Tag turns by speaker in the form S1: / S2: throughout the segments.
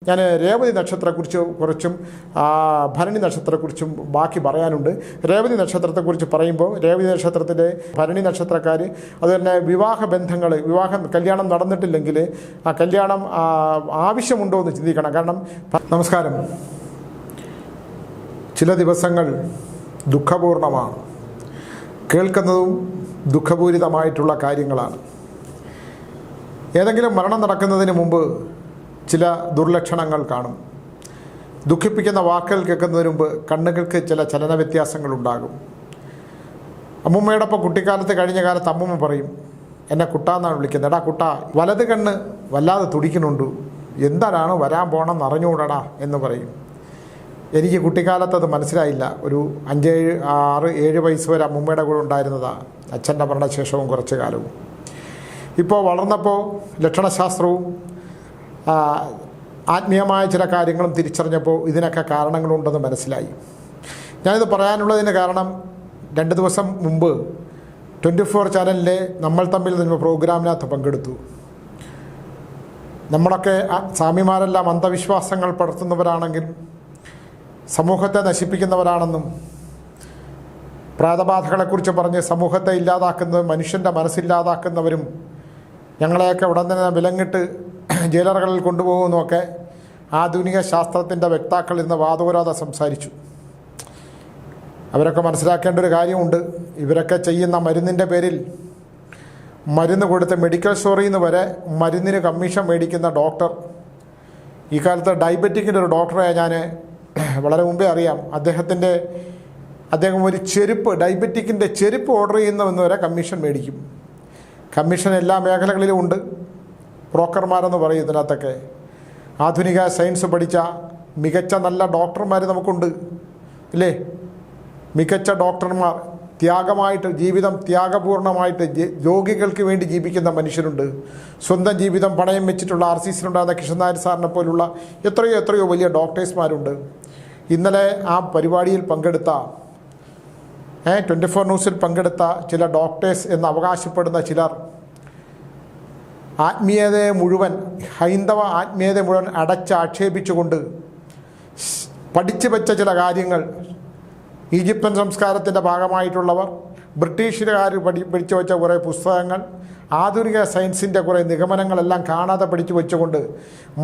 S1: ഞാൻ രേവതി നക്ഷത്രത്തെക്കുറിച്ചും ഭരണി നക്ഷത്രത്തെക്കുറിച്ചും ബാക്കി പറയാനുണ്ട്. രേവതി നക്ഷത്രത്തെക്കുറിച്ച് പറയുമ്പോൾ രേവതി നക്ഷത്രത്തിലെ ഭരണി നക്ഷത്രക്കാർ അതുതന്നെ കല്യാണം നടന്നിട്ടില്ലെങ്കിൽ ആ കല്യാണം ആവശ്യമുണ്ടോ എന്ന് ചിന്തിക്കണം. കാരണം നമസ്കാരം, ചില ദിവസങ്ങൾ ദുഃഖപൂർണമാണ്, കേൾക്കുന്നതും ദുഃഖപൂരിതമായിട്ടുള്ള കാര്യങ്ങളാണ്. ഏതെങ്കിലും മരണം നടക്കുന്നതിന് മുമ്പ് ചില ദുർലക്ഷണങ്ങൾ കാണും. ദുഃഖിപ്പിക്കുന്ന വാക്കുകൾ കേൾക്കുന്നതിന് മുമ്പ് കണ്ണുകൾക്ക് ചില ചലന വ്യത്യാസങ്ങളുണ്ടാകും. അമ്മൂമ്മയോടൊപ്പം കുട്ടിക്കാലത്ത് കഴിഞ്ഞ കാലത്ത് അമ്മൂമ്മ പറയും, എന്നെ കുട്ടാന്നാണ് വിളിക്കുന്നത്. എടാ കുട്ട, വലത് കണ്ണ് വല്ലാതെ തുടിക്കുന്നുണ്ട്, എന്താണ് വരാൻ പോകണമെന്ന് അറിഞ്ഞുകൂടടാ എന്ന് പറയും. എനിക്ക് കുട്ടിക്കാലത്ത് അത് മനസ്സിലായില്ല. ഒരു 5-6-7 വയസ്സ് വരെ അമ്മൂമ്മയുടെ കൂടെ ഉണ്ടായിരുന്നതാണ്, അച്ഛൻ്റെ മരണശേഷവും കുറച്ച് കാലവും. ഇപ്പോൾ വളർന്നപ്പോൾ ലക്ഷണശാസ്ത്രവും ആത്മീയമായ ചില കാര്യങ്ങളും തിരിച്ചറിഞ്ഞപ്പോൾ ഇതിനൊക്കെ കാരണങ്ങളുണ്ടെന്ന് മനസ്സിലായി. ഞാനിത് പറയാനുള്ളതിന് കാരണം 2 ദിവസം മുമ്പ് 24 ചാനലിലെ നമ്മൾ തമ്മിൽ എന്ന പ്രോഗ്രാമിനകത്ത് പങ്കെടുത്തു. നമ്മളൊക്കെ സ്വാമിമാരെല്ലാം അന്ധവിശ്വാസങ്ങൾ പടർത്തുന്നവരാണെങ്കിൽ സമൂഹത്തെ നശിപ്പിക്കുന്നവരാണെന്നും പ്രേതബാധകളെക്കുറിച്ച് പറഞ്ഞ് സമൂഹത്തെ ഇല്ലാതാക്കുന്നതും മനുഷ്യൻ്റെ മനസ്സില്ലാതാക്കുന്നവരും ഞങ്ങളെയൊക്കെ ഉടൻ തന്നെ വിലങ്ങിട്ട് ജയിലറുകളിൽ കൊണ്ടുപോകുന്നതൊക്കെ ആധുനിക ശാസ്ത്രത്തിൻ്റെ വക്താക്കൾ ഇന്ന് വാദോരാതെ സംസാരിച്ചു. അവരൊക്കെ മനസ്സിലാക്കേണ്ട ഒരു കാര്യമുണ്ട്. ഇവരൊക്കെ ചെയ്യുന്ന മരുന്നിൻ്റെ പേരിൽ മരുന്ന് കൊടുത്ത് മെഡിക്കൽ സ്റ്റോറിൽ നിന്ന് വരെ മരുന്നിന് കമ്മീഷൻ മേടിക്കുന്ന ഡോക്ടർ. ഈ കാലത്ത് ഡയബറ്റിക്കിൻ്റെ ഒരു ഡോക്ടറെ ഞാൻ വളരെ മുമ്പേ അറിയാം. അദ്ദേഹം ഒരു ചെരുപ്പ്, ഡയബറ്റിക്കിൻ്റെ ചെരുപ്പ് ഓർഡർ ചെയ്യുന്നവെന്ന് വരെ കമ്മീഷൻ മേടിക്കും. കമ്മീഷൻ എല്ലാ മേഖലകളിലും ഉണ്ട്. ബ്രോക്കർമാരെന്ന് പറയും ഇതിനകത്തൊക്കെ. ആധുനിക സയൻസ് പഠിച്ച മികച്ച നല്ല ഡോക്ടർമാർ നമുക്കുണ്ട്, ഇല്ലേ? മികച്ച ഡോക്ടർമാർ, ത്യാഗമായിട്ട് ജീവിതം ത്യാഗപൂർണമായിട്ട് രോഗികൾക്ക് വേണ്ടി ജീവിക്കുന്ന മനുഷ്യരുണ്ട്. സ്വന്തം ജീവിതം പണയം വെച്ചിട്ടുള്ള RCCയിലുണ്ടായിരുന്ന കൃഷ്ണൻ നായർ സാറിനെ പോലുള്ള എത്രയോ വലിയ ഡോക്ടേഴ്സ്മാരുണ്ട്. ഇന്നലെ ആ പരിപാടിയിൽ പങ്കെടുത്ത 24 ന്യൂസിൽ പങ്കെടുത്ത ചില ഡോക്ടേഴ്സ് എന്ന് അവകാശപ്പെടുന്ന ചിലർ ആത്മീയതയെ മുഴുവൻ, ഹൈന്ദവ ആത്മീയതയെ മുഴുവൻ ആക്ഷേപിച്ചുകൊണ്ട് പഠിച്ചു വെച്ച ചില കാര്യങ്ങൾ, ഈജിപ്ഷ്യൻ സംസ്കാരത്തിൻ്റെ ഭാഗമായിട്ടുള്ളവർ, ബ്രിട്ടീഷുകാർ പഠിച്ചു വെച്ച കുറേ പുസ്തകങ്ങൾ, ആധുനിക സയൻസിൻ്റെ കുറേ നിഗമനങ്ങളെല്ലാം കാണാതെ പഠിച്ചു വെച്ചുകൊണ്ട്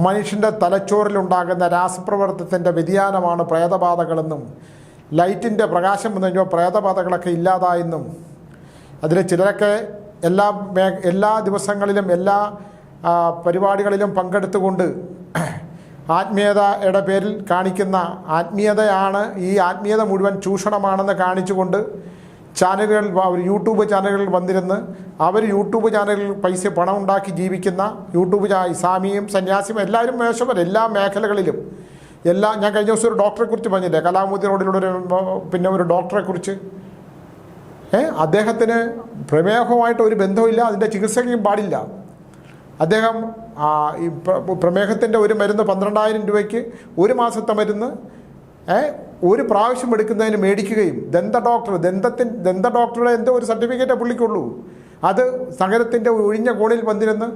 S1: മനുഷ്യൻ്റെ തലച്ചോറിലുണ്ടാകുന്ന രാസപ്രവർത്തനത്തിൻ്റെ വ്യതിയാനമാണ് പ്രേതബാധകളെന്നും ലൈറ്റിൻ്റെ പ്രകാശം വന്നു കഴിഞ്ഞാൽ പ്രേതബാധകളൊക്കെ ഇല്ലാതായെന്നും അതിൽ ചിലരൊക്കെ എല്ലാ ദിവസങ്ങളിലും എല്ലാ പരിപാടികളിലും പങ്കെടുത്തുകൊണ്ട് ആത്മീയതയുടെ പേരിൽ കാണിക്കുന്ന ആത്മീയതയാണ്, ഈ ആത്മീയത മുഴുവൻ ചൂഷണമാണെന്ന് കാണിച്ചുകൊണ്ട് ചാനലുകൾ, യൂട്യൂബ് ചാനലുകളിൽ വന്നിരുന്ന് യൂട്യൂബ് ചാനലുകളിൽ പണം ഉണ്ടാക്കി ജീവിക്കുന്ന സ്വാമിയും സന്യാസിയും എല്ലാവരും മേശവർ, എല്ലാ മേഖലകളിലും ഞാൻ കഴിഞ്ഞ ദിവസം ഒരു ഡോക്ടറെക്കുറിച്ച് പറഞ്ഞില്ലേ, കലാമൂർത്തി റോഡിലൂടെ ഒരു ഡോക്ടറെക്കുറിച്ച്. അദ്ദേഹത്തിന് പ്രമേഹവുമായിട്ട് ഒരു ബന്ധമില്ല, അതിൻ്റെ ചികിത്സയ്ക്കും പാടില്ല. അദ്ദേഹം ഈ പ്രമേഹത്തിൻ്റെ ഒരു മരുന്ന് 12,000 രൂപയ്ക്ക് ഒരു മാസത്തെ മരുന്ന് ഒരു പ്രാവശ്യം എടുക്കുന്നതിന് മേടിക്കുകയും ദന്ത ഡോക്ടറുടെ എന്തോ ഒരു സർട്ടിഫിക്കറ്റേ പുള്ളിക്കുള്ളൂ. അത് നഗരത്തിൻ്റെ ഒഴിഞ്ഞ കോണിൽ വന്നിരുന്ന്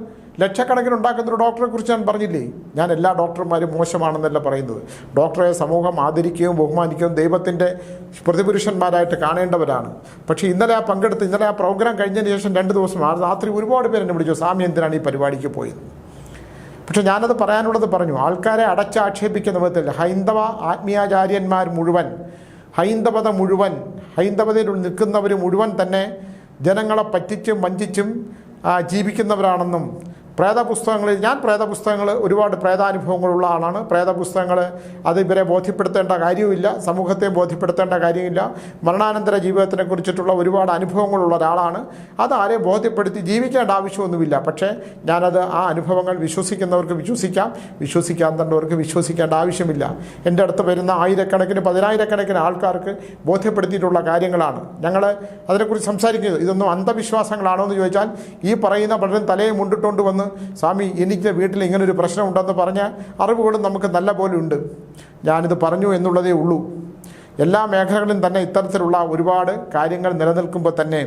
S1: ലക്ഷക്കണക്കിന് ഉണ്ടാക്കുന്നൊരു ഡോക്ടറെ കുറിച്ച് ഞാൻ പറഞ്ഞില്ലേ. ഞാൻ എല്ലാ ഡോക്ടർമാരും മോശമാണെന്നല്ല പറയുന്നത്. ഡോക്ടറെ സമൂഹം ആദരിക്കുകയും ബഹുമാനിക്കുകയും ദൈവത്തിൻ്റെ പ്രതിപുരുഷന്മാരായിട്ട് കാണേണ്ടവരാണ്. പക്ഷേ ഇന്നലെ ആ പ്രോഗ്രാം കഴിഞ്ഞതിന് ശേഷം 2 ദിവസം രാത്രി ഒരുപാട് പേര് എന്നെ വിളിച്ചു, സ്വാമി എന്തിനാണ് ഈ പരിപാടിക്ക് പോയത്. പക്ഷെ ഞാനത് പറയാനുള്ളത് പറഞ്ഞു. ആൾക്കാരെ അടച്ചാക്ഷേപിക്കുന്ന വിധത്തിൽ ഹൈന്ദവ ആത്മീയാചാര്യന്മാർ മുഴുവൻ, ഹൈന്ദവതയിൽ നിൽക്കുന്നവർ മുഴുവൻ തന്നെ ജനങ്ങളെ പറ്റിച്ചും വഞ്ചിച്ചും ജീവിക്കുന്നവരാണെന്നും ഞാൻ പ്രേതപുസ്തകങ്ങൾ ഒരുപാട് പ്രേതാനുഭവങ്ങളുള്ള ആളാണ്. പ്രേതപുസ്തകങ്ങൾ അത് ഇവരെ ബോധ്യപ്പെടുത്തേണ്ട കാര്യമില്ല, സമൂഹത്തെ ബോധ്യപ്പെടുത്തേണ്ട കാര്യമില്ല. മരണാനന്തര ജീവിതത്തിനെ കുറിച്ചിട്ടുള്ള ഒരുപാട് അനുഭവങ്ങളുള്ള ഒരാളാണ്. അത് ആരെയും ബോധ്യപ്പെടുത്തി ജീവിക്കേണ്ട ആവശ്യമൊന്നുമില്ല. പക്ഷേ ഞാനത് ആ അനുഭവങ്ങൾ വിശ്വസിക്കുന്നവർക്ക് വിശ്വസിക്കാം, വിശ്വസിക്കാത്തവർക്ക് വിശ്വസിക്കേണ്ട ആവശ്യമില്ല. എൻ്റെ അടുത്ത് വരുന്ന ആയിരക്കണക്കിന് 10,000-കണക്കിന് ആൾക്കാർക്ക് ബോധ്യപ്പെടുത്തിയിട്ടുള്ള കാര്യങ്ങളാണ്. ഞങ്ങൾ അതിനെക്കുറിച്ച് സംസാരിക്കുന്നത്. ഇതൊന്നും അന്ധവിശ്വാസങ്ങളാണോ എന്ന് ചോദിച്ചാൽ ഈ പറയുന്ന പലരും തലയെ മുണ്ടിട്ടുകൊണ്ട് വന്ന് സ്വാമി എനിക്ക് വീട്ടിൽ ഇങ്ങനൊരു പ്രശ്നമുണ്ടെന്ന് പറഞ്ഞ അറിവുകളും നമുക്ക് നല്ല പോലെ ഉണ്ട്. ഞാനിത് പറഞ്ഞു എന്നുള്ളതേ ഉള്ളൂ. എല്ലാ മേഖലകളിലും തന്നെ ഇത്തരത്തിലുള്ള ഒരുപാട് കാര്യങ്ങൾ നിലനിൽക്കുമ്പോൾ തന്നെ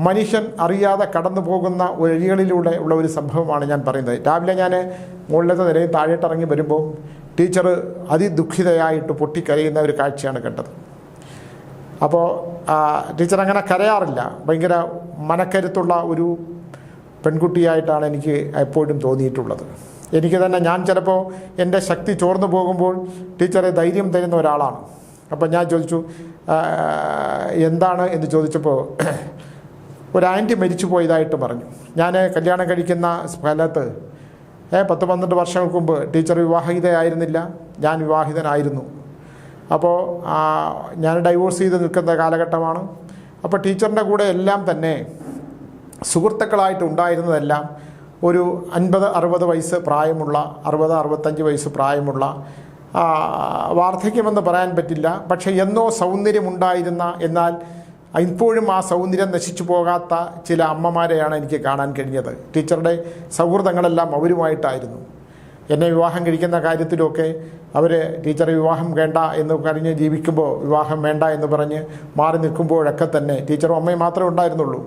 S1: മനുഷ്യൻ അറിയാതെ കടന്നു പോകുന്ന വഴികളിലൂടെ ഉള്ള ഒരു സംഭവമാണ് ഞാൻ പറയുന്നത്. രാവിലെ ഞാൻ മുകളിലത്തെ നിലയിൽ താഴോട്ടിറങ്ങി വരുമ്പോൾ ടീച്ചർ അതിദുഃഖിതയായിട്ട് പൊട്ടിക്കരയുന്ന ഒരു കാഴ്ചയാണ് കണ്ടത്. അപ്പോൾ ടീച്ചർ അങ്ങനെ കരയാറില്ല, ഭയങ്കര മനക്കരുത്തുള്ള ഒരു പെൺകുട്ടിയായിട്ടാണ് എനിക്ക് എപ്പോഴും തോന്നിയിട്ടുള്ളത്. എനിക്ക് തന്നെ ഞാൻ ചിലപ്പോൾ എൻ്റെ ശക്തി ചോർന്നു പോകുമ്പോൾ ടീച്ചറെ ധൈര്യം തരുന്ന ഒരാളാണ്. അപ്പം ഞാൻ ചോദിച്ചു എന്താണ് എന്ന് ചോദിച്ചപ്പോൾ ഒരു ആൻറ്റി മരിച്ചു പോയതായിട്ട് പറഞ്ഞു. ഞാൻ കല്യാണം കഴിക്കുന്ന സ്ഥലത്ത് 10-12 വർഷങ്ങൾക്ക് മുമ്പ് ടീച്ചർ വിവാഹിതയായിരുന്നില്ല, ഞാൻ വിവാഹിതനായിരുന്നു. അപ്പോൾ ഞാൻ ഡൈവോഴ്സ് ചെയ്ത് നിൽക്കുന്ന കാലഘട്ടമാണ്. അപ്പോൾ ടീച്ചറിൻ്റെ കൂടെ എല്ലാം തന്നെ സുഹൃത്തുക്കളായിട്ട് ഉണ്ടായിരുന്നതെല്ലാം ഒരു 50-60 വയസ്സ് പ്രായമുള്ള, 60-65 വയസ്സ് പ്രായമുള്ള, വാർദ്ധക്യമെന്ന് പറയാൻ പറ്റില്ല, പക്ഷേ എന്നോ സൗന്ദര്യമുണ്ടായിരുന്ന, എന്നാൽ ഇപ്പോഴും ആ സൗന്ദര്യം നശിച്ചു പോകാത്ത ചില അമ്മമാരെയാണ് എനിക്ക് കാണാൻ കഴിഞ്ഞത്. ടീച്ചറുടെ സൗഹൃദങ്ങളെല്ലാം അവരുമായിട്ടായിരുന്നു. എന്നെ വിവാഹം കഴിക്കുന്ന കാര്യത്തിലൊക്കെ അവർ ടീച്ചറെ വിവാഹം വേണ്ട എന്ന് പറഞ്ഞ് ജീവിക്കുമ്പോൾ, വിവാഹം വേണ്ട എന്ന് പറഞ്ഞ് മാറി നിൽക്കുമ്പോഴൊക്കെ തന്നെ ടീച്ചറും അമ്മയും മാത്രമേ ഉണ്ടായിരുന്നുള്ളൂ.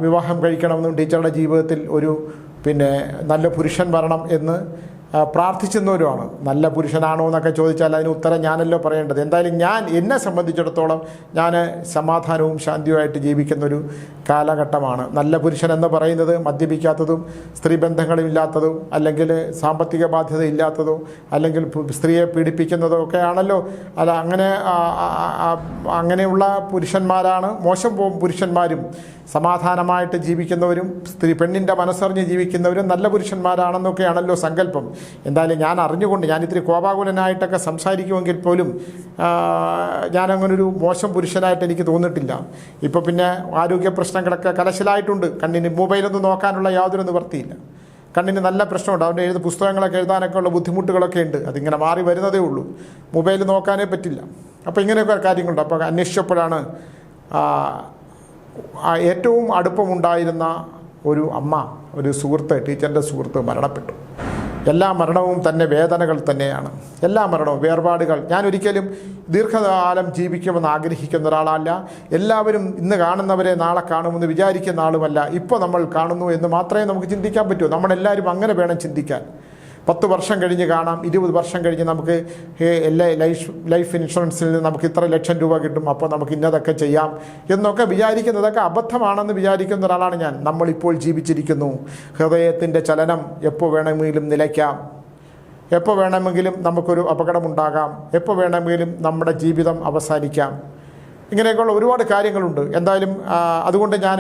S1: വിവാഹം കഴിക്കണമെന്നും ടീച്ചറുടെ ജീവിതത്തിൽ ഒരു നല്ല പുരുഷൻ വരണം എന്ന് പ്രാർത്ഥിച്ചിരുന്നവരുമാണ്. നല്ല പുരുഷനാണോ എന്നൊക്കെ ചോദിച്ചാൽ അതിന് ഉത്തരം ഞാനല്ലോ പറയേണ്ടത്. എന്തായാലും എന്നെ സംബന്ധിച്ചിടത്തോളം ഞാൻ സമാധാനവും ശാന്തിയുമായിട്ട് ജീവിക്കുന്നൊരു കാലഘട്ടമാണ്. നല്ല പുരുഷൻ എന്ന് പറയുന്നത് മദ്യപിക്കാത്തതും സ്ത്രീബന്ധങ്ങളില്ലാത്തതും അല്ലെങ്കിൽ സാമ്പത്തിക ബാധ്യത ഇല്ലാത്തതോ അല്ലെങ്കിൽ സ്ത്രീയെ പീഡിപ്പിക്കുന്നതോ ഒക്കെ ആണല്ലോ. അല്ല, അങ്ങനെയുള്ള പുരുഷന്മാരാണ് മോശം പുരുഷന്മാരും. സമാധാനമായിട്ട് ജീവിക്കുന്നവരും പെണ്ണിൻ്റെ മനസ്സറിഞ്ഞ് ജീവിക്കുന്നവരും നല്ല പുരുഷന്മാരാണെന്നൊക്കെയാണല്ലോ സങ്കല്പം. എന്തായാലും ഞാൻ അറിഞ്ഞുകൊണ്ട്, ഞാൻ ഇത്തിരി കോപാകുലനായിട്ടൊക്കെ സംസാരിക്കുമെങ്കിൽ പോലും ഞാനങ്ങനൊരു മോശം പുരുഷനായിട്ട് എനിക്ക് തോന്നിയിട്ടില്ല. ഇപ്പോൾ ആരോഗ്യ പ്രശ്നങ്ങളൊക്കെ കലശലായിട്ടുണ്ട്. കണ്ണിന് മൊബൈലൊന്നും നോക്കാനുള്ള യാതൊരു നിവൃത്തിയില്ല. കണ്ണിന് നല്ല പ്രശ്നമുണ്ട്. അവൻ്റെ പുസ്തകങ്ങളൊക്കെ എഴുതാനൊക്കെ ഉള്ള ബുദ്ധിമുട്ടുകളൊക്കെ ഉണ്ട്. അതിങ്ങനെ മാറി വരുന്നതേ ഉള്ളൂ. മൊബൈൽ നോക്കാനേ പറ്റില്ല. അപ്പോൾ ഇങ്ങനെയൊക്കെ കാര്യങ്ങളുണ്ട്. അപ്പോൾ അന്വേഷിച്ചപ്പോഴാണ് ഏറ്റവും അടുപ്പമുണ്ടായിരുന്ന ഒരു അമ്മ, ഒരു സുഹൃത്ത്, ടീച്ചറിൻ്റെ സുഹൃത്ത് മരണപ്പെട്ടു. എല്ലാ മരണവും തന്നെ വേദനകൾ തന്നെയാണ്. എല്ലാ മരണവും വേർപാടുകൾ. ഞാൻ ഒരിക്കലും ദീർഘകാലം ജീവിക്കുമെന്ന് ആഗ്രഹിക്കുന്ന ഒരാളല്ല. എല്ലാവരും ഇന്ന് കാണുന്നവരെ നാളെ കാണുമെന്ന് വിചാരിക്കുന്ന ആളുമല്ല. ഇപ്പോൾ നമ്മൾ കാണുന്നു എന്ന് മാത്രമേ നമുക്ക് ചിന്തിക്കാൻ പറ്റൂ. നമ്മളെല്ലാവരും അങ്ങനെ വേണം ചിന്തിക്കാൻ. 10 വർഷം കഴിഞ്ഞ് കാണാം, 20 വർഷം കഴിഞ്ഞ് നമുക്ക് ലൈഫ് ഇൻഷുറൻസിൽ നിന്ന് നമുക്ക് ഇത്ര ലക്ഷം രൂപ കിട്ടും, അപ്പോൾ നമുക്ക് ഇന്നതൊക്കെ ചെയ്യാം എന്നൊക്കെ വിചാരിക്കുന്നതൊക്കെ അബദ്ധമാണെന്ന് വിചാരിക്കുന്ന ഒരാളാണ് ഞാൻ. നമ്മളിപ്പോൾ ജീവിച്ചിരിക്കുന്നു. ഹൃദയത്തിൻ്റെ ചലനം എപ്പോൾ വേണമെങ്കിലും നിലയ്ക്കാം, എപ്പോൾ വേണമെങ്കിലും നമുക്കൊരു അപകടമുണ്ടാകാം, എപ്പോൾ വേണമെങ്കിലും നമ്മുടെ ജീവിതം അവസാനിക്കാം. ഇങ്ങനെയൊക്കെയുള്ള ഒരുപാട് കാര്യങ്ങളുണ്ട്. എന്തായാലും അതുകൊണ്ട് ഞാൻ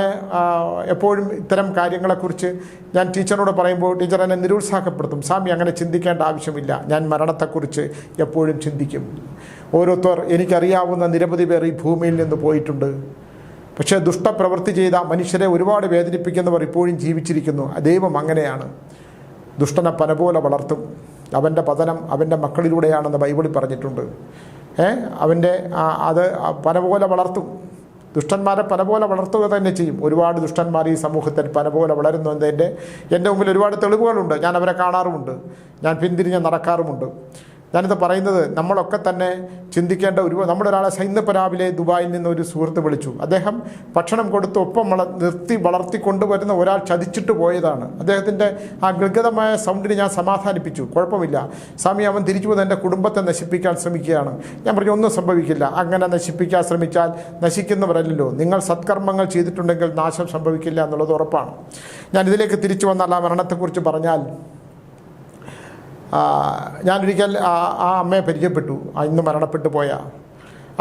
S1: എപ്പോഴും ഇത്തരം കാര്യങ്ങളെക്കുറിച്ച് ഞാൻ ടീച്ചറിനോട് പറയുമ്പോൾ ടീച്ചർ എന്നെ നിരുത്സാഹപ്പെടുത്തും. സ്വാമി, അങ്ങനെ ചിന്തിക്കേണ്ട ആവശ്യമില്ല. ഞാൻ മരണത്തെക്കുറിച്ച് എപ്പോഴും ചിന്തിക്കും. ഓരോരുത്തർ, എനിക്കറിയാവുന്ന നിരവധി പേർ ഈ ഭൂമിയിൽ നിന്ന് പോയിട്ടുണ്ട്. പക്ഷേ ദുഷ്ടപ്രവൃത്തി ചെയ്ത മനുഷ്യരെ ഒരുപാട് വേദനിപ്പിക്കുന്നവർ ഇപ്പോഴും ജീവിച്ചിരിക്കുന്നു. ദൈവം അങ്ങനെയാണ്. ദുഷ്ടനെ പന പോലെ വളർത്തും. അവൻ്റെ പതനം അവൻ്റെ മക്കളിലൂടെയാണെന്ന് ബൈബിളിൽ പറഞ്ഞിട്ടുണ്ട്. അവൻ്റെ അത് പന പോലെ വളർത്തും. ദുഷ്ടന്മാരെ പന പോലെ വളർത്തുക തന്നെ ചെയ്യും. ഒരുപാട് ദുഷ്ടന്മാർ ഈ സമൂഹത്തിൽ പന പോലെ വളരുന്നു എന്നതിൻ്റെ എൻ്റെ മുമ്പിൽ ഒരുപാട് തെളിവുകളുണ്ട്. ഞാൻ അവരെ കാണാറുമുണ്ട്. ഞാൻ പിന്തിരിഞ്ഞ് നടക്കാറുമുണ്ട്. ഞാനിത് പറയുന്നത് നമ്മളൊക്കെ തന്നെ ചിന്തിക്കേണ്ട നമ്മുടെ ഒരാളെ ഇന്നിപ്പോൾ രാവിലെ ദുബായിൽ നിന്ന് ഒരു സുഹൃത്ത് വിളിച്ചു. അദ്ദേഹം ഭക്ഷണം കൊടുത്ത് ഒപ്പം നിർത്തി വളർത്തിക്കൊണ്ടുവരുന്ന ഒരാൾ ചതിച്ചിട്ട് പോയതാണ്. അദ്ദേഹത്തിൻ്റെ ആ ഗദ്ഗതമായ സൗണ്ടിന് ഞാൻ സമാധാനിപ്പിച്ചു. കുഴപ്പമില്ല സ്വാമി, അവൻ തിരിച്ചു വന്ന് എൻ്റെ കുടുംബത്തെ നശിപ്പിക്കാൻ ശ്രമിക്കുകയാണ്. ഞാൻ പറഞ്ഞു, ഒന്നും സംഭവിക്കില്ല. അങ്ങനെ നശിപ്പിക്കാൻ ശ്രമിച്ചാൽ നശിക്കുന്നവരല്ലോ. നിങ്ങൾ സത്കർമ്മങ്ങൾ ചെയ്തിട്ടുണ്ടെങ്കിൽ നാശം സംഭവിക്കില്ല എന്നുള്ളത് ഉറപ്പാണ്. ഞാനിതിലേക്ക് തിരിച്ചു വന്നാൽ ആ മരണത്തെക്കുറിച്ച് പറഞ്ഞാൽ, ഞാനൊരിക്കൽ ആ അമ്മയെ പരിചയപ്പെട്ടു. ഇന്ന് മരണപ്പെട്ടു പോയ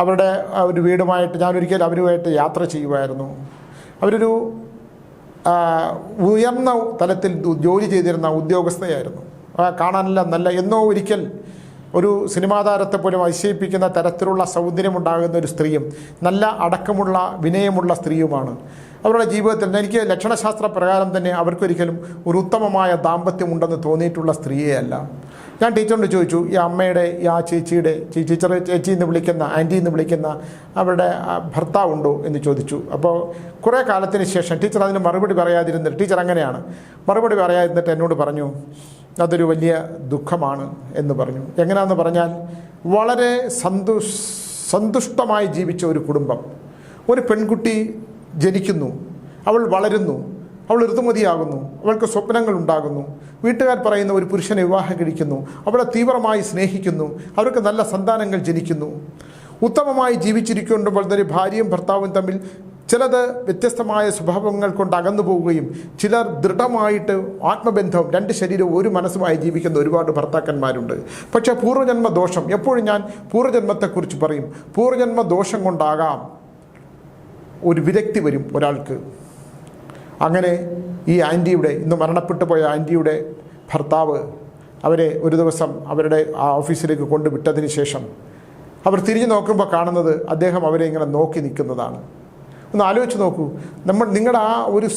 S1: അവരുടെ ഒരു വീടുമായിട്ട് ഞാനൊരിക്കൽ അവരുമായിട്ട് യാത്ര ചെയ്യുമായിരുന്നു. അവരൊരു ഉയർന്ന തലത്തിൽ ജോലി ചെയ്തിരുന്ന ഉദ്യോഗസ്ഥയായിരുന്നു. കാണാനെല്ലാം നല്ല, എന്നോ ഒരിക്കൽ ഒരു സിനിമാ താരത്തെ പോലും അതിശയിപ്പിക്കുന്ന തരത്തിലുള്ള സൗന്ദര്യമുണ്ടാകുന്ന ഒരു സ്ത്രീയും നല്ല അടക്കമുള്ള വിനയമുള്ള സ്ത്രീയുമാണ്. അവരുടെ ജീവിതത്തിൽ എനിക്ക് ലക്ഷണശാസ്ത്ര പ്രകാരം തന്നെ അവർക്കൊരിക്കലും ഒരു ഉത്തമമായ ദാമ്പത്യമുണ്ടെന്ന് തോന്നിയിട്ടുള്ള സ്ത്രീയെ അല്ല. ഞാൻ ടീച്ചറിനോട് ചോദിച്ചു, ഈ അമ്മയുടെ ആ ചേച്ചിയുടെ ടീച്ചറെ ചേച്ചി എന്ന് വിളിക്കുന്ന, ആൻറ്റി എന്ന് വിളിക്കുന്ന അവരുടെ ഭർത്താവുണ്ടോ എന്ന് ചോദിച്ചു. അപ്പോൾ കുറേ കാലത്തിന് ശേഷം ടീച്ചർ അതിന് മറുപടി പറയാതിരുന്നിട്ട്, ടീച്ചർ അങ്ങനെയാണ് മറുപടി പറയാതിരുന്നിട്ട് എന്നോട് പറഞ്ഞു, അതൊരു വലിയ ദുഃഖമാണ് എന്ന് പറഞ്ഞു. എങ്ങനെയാണെന്ന് പറഞ്ഞാൽ, വളരെ സന്തുഷ്ടമായി ജീവിച്ച ഒരു കുടുംബം, ഒരു പെൺകുട്ടി ജനിക്കുന്നു, അവൾ വളരുന്നു, അവൾ ഋതുമതിയാകുന്നു, അവൾക്ക് സ്വപ്നങ്ങൾ ഉണ്ടാകുന്നു, വീട്ടുകാർ പറയുന്ന ഒരു പുരുഷനെ വിവാഹം കഴിക്കുന്നു, അവളെ തീവ്രമായി സ്നേഹിക്കുന്നു, അവർക്ക് നല്ല സന്താനങ്ങൾ ജനിക്കുന്നു, ഉത്തമമായി ജീവിച്ചിരിക്കുമ്പോൾ തന്നെ ഭാര്യയും ഭർത്താവും തമ്മിൽ ചിലത് വ്യത്യസ്തമായ സ്വഭാവങ്ങൾ കൊണ്ട് അകന്നു പോവുകയും ചിലർ ദൃഢമായിട്ട് ആത്മബന്ധവും രണ്ട് ശരീരവും ഒരു മനസ്സുമായി ജീവിക്കുന്ന ഒരുപാട് ഭർത്താക്കന്മാരുണ്ട്. പക്ഷേ പൂർവ്വജന്മ ദോഷം, എപ്പോഴും ഞാൻ പൂർവ്വജന്മത്തെക്കുറിച്ച് പറയും, പൂർവ്വജന്മ ദോഷം കൊണ്ടാകാം ഒരു വിരക്തി വരും ഒരാൾക്ക്. അങ്ങനെ ഈ ആൻറ്റിയുടെ, ഇന്ന് മരണപ്പെട്ടു പോയ ആൻറ്റിയുടെ ഭർത്താവ് അവരെ ഒരു ദിവസം അവരുടെ ആ ഓഫീസിലേക്ക് കൊണ്ടുവിട്ടതിന് ശേഷം അവർ തിരിഞ്ഞു നോക്കുമ്പോൾ കാണുന്നത് അദ്ദേഹം അവരെ ഇങ്ങനെ നോക്കി നിൽക്കുന്നതാണ്. ഒന്ന് ആലോചിച്ച് നോക്കൂ. നിങ്ങളുടെ ആ ഒരു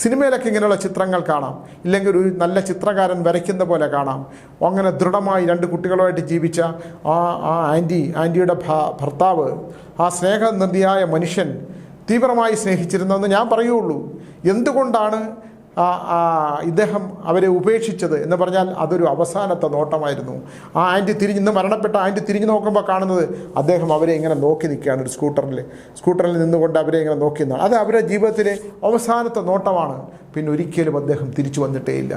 S1: സിനിമയിലൊക്കെ ഇങ്ങനെയുള്ള ചിത്രങ്ങൾ കാണാം, ഇല്ലെങ്കിൽ ഒരു നല്ല ചിത്രകാരൻ വരയ്ക്കുന്ന പോലെ കാണാം. അങ്ങനെ ദൃഢമായി രണ്ട് കുട്ടികളുമായിട്ട് ജീവിച്ച ആൻറ്റിയുടെ ഭർത്താവ്, ആ സ്നേഹനിധിയായ മനുഷ്യൻ തീവ്രമായി സ്നേഹിച്ചിരുന്നതെന്ന് ഞാൻ പറയുള്ളൂ. എന്തുകൊണ്ടാണ് ഇദ്ദേഹം അവരെ ഉപേക്ഷിച്ചത് എന്ന് പറഞ്ഞാൽ അതൊരു അവസാനത്തെ നോട്ടമായിരുന്നു. ആ ആൻറ്റി ഇന്ന് മരണപ്പെട്ട ആൻറ്റി തിരിഞ്ഞു നോക്കുമ്പോൾ കാണുന്നത് അദ്ദേഹം അവരെ ഇങ്ങനെ നോക്കി നിൽക്കുകയാണ്. ഒരു സ്കൂട്ടറിൽ നിന്നുകൊണ്ട് അവരെ ഇങ്ങനെ നോക്കി നിന്നാണ്. അത് അവരുടെ ജീവിതത്തിലെ അവസാനത്തെ നോട്ടമാണ്. പിന്നെ ഒരിക്കലും അദ്ദേഹം തിരിച്ചു വന്നിട്ടേയില്ല.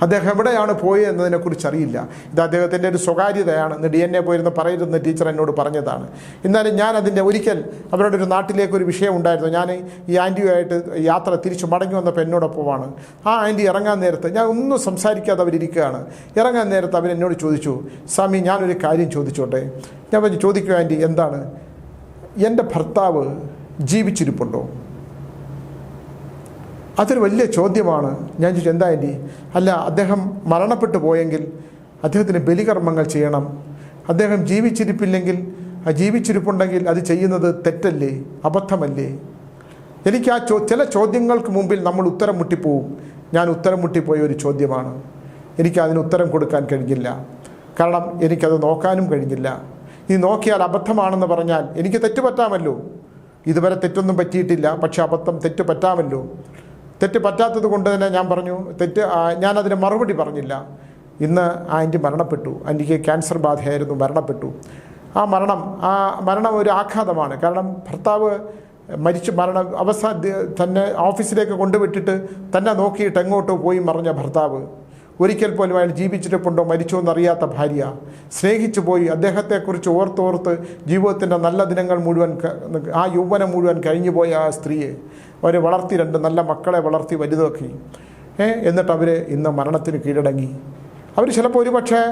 S1: അദ്ദേഹം എവിടെയാണ് പോയത് എന്നതിനെക്കുറിച്ച് അറിയില്ല. ഇത് അദ്ദേഹത്തിൻ്റെ ഒരു സ്വകാര്യതയാണ്. ഇന്ന് DNA പോയിരുന്ന് പറയരുതെന്ന് ടീച്ചർ എന്നോട് പറഞ്ഞതാണ്. എന്നാലും ഞാൻ അതിൻ്റെ ഒരിക്കൽ അവരുടെ ഒരു നാട്ടിലേക്കൊരു വിഷയം ഉണ്ടായിരുന്നു. ഞാൻ ഈ ആൻറ്റിയുമായിട്ട് യാത്ര തിരിച്ചു മടങ്ങി വന്നപ്പോൾ എന്നോടൊപ്പമാണ്. ആ ആൻറ്റി ഇറങ്ങാൻ നേരത്ത്, ഞാൻ ഒന്നും സംസാരിക്കാതെ അവരിയ്ക്കുകയാണ്. ഇറങ്ങാൻ നേരത്ത് അവരെന്നോട് ചോദിച്ചു, സ്വാമി ഞാനൊരു കാര്യം ചോദിച്ചോട്ടെ? ഞാൻ പറഞ്ഞു, ചോദിക്കുക ആൻറ്റി, എന്താണ്? എൻ്റെ ഭർത്താവ് ജീവിച്ചിരിപ്പുണ്ടോ? അതൊരു വലിയ ചോദ്യമാണ്. ഞാൻ ചോദിച്ചു, എന്താ ആൻറ്റി? അല്ല, അദ്ദേഹം മരണപ്പെട്ടു പോയെങ്കിൽ അദ്ദേഹത്തിന് ബലികർമ്മങ്ങൾ ചെയ്യണം. അദ്ദേഹം ജീവിച്ചിരിപ്പുണ്ടെങ്കിൽ അത് ചെയ്യുന്നത് തെറ്റല്ലേ, അബദ്ധമല്ലേ? എനിക്ക് ചില ചോദ്യങ്ങൾക്ക് മുമ്പിൽ നമ്മൾ ഉത്തരം മുട്ടിപ്പോവും. ഞാൻ ഉത്തരം മുട്ടിപ്പോയ ഒരു ചോദ്യമാണ്. എനിക്കതിന് ഉത്തരം കൊടുക്കാൻ കഴിഞ്ഞില്ല. കാരണം എനിക്കത് നോക്കാനും കഴിഞ്ഞില്ല. ഈ നോക്കിയാൽ അബദ്ധമാണെന്ന് പറഞ്ഞാൽ എനിക്ക് തെറ്റ് പറ്റാമല്ലോ. ഇതുവരെ തെറ്റൊന്നും പറ്റിയിട്ടില്ല, പക്ഷെ തെറ്റ് പറ്റാമല്ലോ. തെറ്റ് പറ്റാത്തത് കൊണ്ട് തന്നെ ഞാൻ പറഞ്ഞു ഞാനതിന് മറുപടി പറഞ്ഞില്ല. ഇന്ന് ആൻറ്റി മരണപ്പെട്ടു. ആൻറ്റിക്ക് ക്യാൻസർ ബാധയായിരുന്നു, മരണപ്പെട്ടു. ആ മരണം ഒരു ആഘാതമാണ്. കാരണം ഭർത്താവ് തന്നെ ഓഫീസിലേക്ക് കൊണ്ടുവിട്ടിട്ട് തന്നെ നോക്കിയിട്ട് എങ്ങോട്ടോ പോയി മറിഞ്ഞ ഭർത്താവ്, ഒരിക്കൽ പോലും അയാൾ ജീവിച്ചിരിപ്പുണ്ടോ മരിച്ചോ എന്നറിയാത്ത ഭാര്യ, സ്നേഹിച്ചു പോയി അദ്ദേഹത്തെക്കുറിച്ച് ഓർത്തോർത്ത് ജീവിതത്തിൻ്റെ നല്ല ദിനങ്ങൾ മുഴുവൻ, ആ യൗവനം മുഴുവൻ കഴിഞ്ഞു പോയ ആ സ്ത്രീയെ അവരെ വളർത്തി, രണ്ട് നല്ല മക്കളെ വളർത്തി വലുതാക്കി. എന്നിട്ട് അവർ ഇന്ന് മരണത്തിന് കീഴടങ്ങി. അവർ ചിലപ്പോൾ ഒരുപക്ഷെ